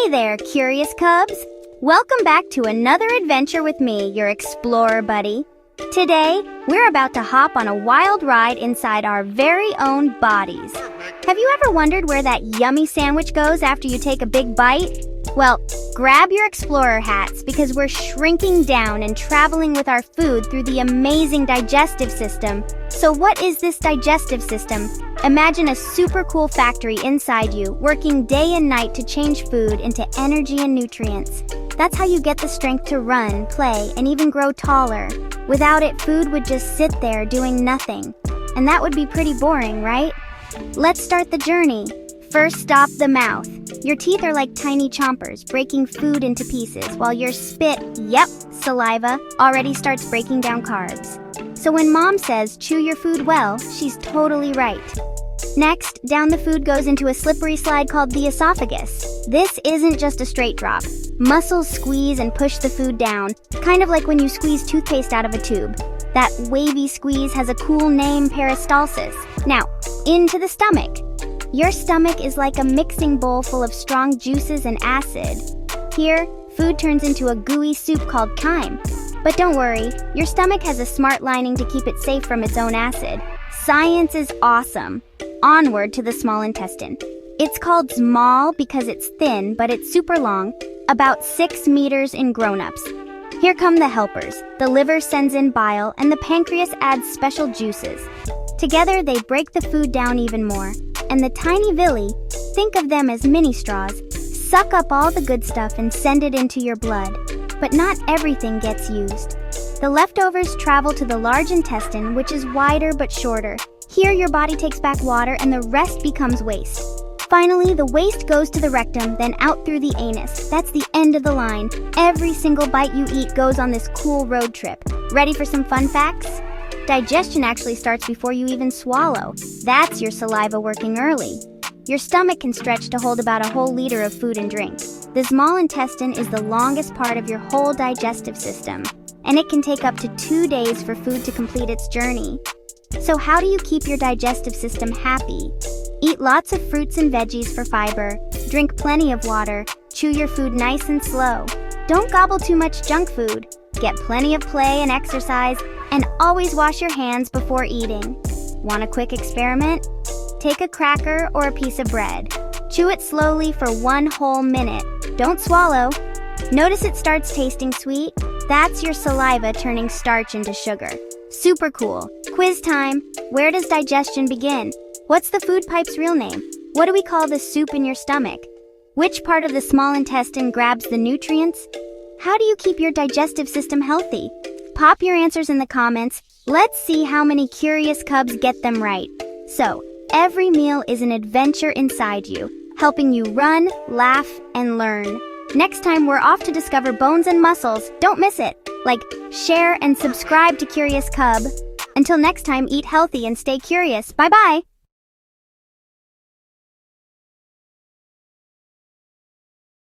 Hey there, curious cubs! Welcome back to another adventure with me, your explorer buddy. Today, we're about to hop on a wild ride inside our very own bodies. Have you ever wondered where that yummy sandwich goes after you take a big bite? Well, grab your explorer hats because we're shrinking down and traveling with our food through the amazing digestive system. So what is this digestive system? Imagine a super cool factory inside you, working day and night to change food into energy and nutrients. That's how you get the strength to run, play, and even grow taller. Without it, food would just sit there doing nothing. And that would be pretty boring, right? Let's start the journey. First stop, the mouth. Your teeth are like tiny chompers, breaking food into pieces, while your spit, saliva, already starts breaking down carbs. So when mom says, chew your food well, she's totally right. Next, down the food goes into a slippery slide called the esophagus. This isn't just a straight drop. Muscles squeeze and push the food down, kind of like when you squeeze toothpaste out of a tube. That wavy squeeze has a cool name, peristalsis. Now, into the stomach. Your stomach is like a mixing bowl full of strong juices and acid. Here, food turns into a gooey soup called chyme. But don't worry, your stomach has a smart lining to keep it safe from its own acid. Science is awesome. Onward to the small intestine. It's called small because it's thin, but it's super long, about 6 meters in grown-ups. Here come the helpers. The liver sends in bile, and the pancreas adds special juices. Together, they break the food down even more. And the tiny villi, think of them as mini straws, suck up all the good stuff and send it into your blood. But not everything gets used. The leftovers travel to the large intestine, which is wider but shorter. Here your body takes back water and the rest becomes waste. Finally, the waste goes to the rectum, then out through the anus. That's the end of the line. Every single bite you eat goes on this cool road trip. Ready for some fun facts? Digestion actually starts before you even swallow. That's your saliva working early. Your stomach can stretch to hold about a whole liter of food and drink. The small intestine is the longest part of your whole digestive system, and it can take up to 2 days for food to complete its journey. So how do you keep your digestive system happy? Eat lots of fruits and veggies for fiber, drink plenty of water, chew your food nice and slow. Don't gobble too much junk food. Get plenty of play and exercise, and always wash your hands before eating. Want a quick experiment? Take a cracker or a piece of bread. Chew it slowly for 1 whole minute. Don't swallow. Notice it starts tasting sweet? That's your saliva turning starch into sugar. Super cool. Quiz time. Where does digestion begin? What's the food pipe's real name? What do we call the soup in your stomach? Which part of the small intestine grabs the nutrients? How do you keep your digestive system healthy? Pop your answers in the comments. Let's see how many curious cubs get them right. So, every meal is an adventure inside you, helping you run, laugh, and learn. Next time, we're off to discover bones and muscles. Don't miss it. Like, share, and subscribe to Curious Cub. Until next time, eat healthy and stay curious. Bye-bye.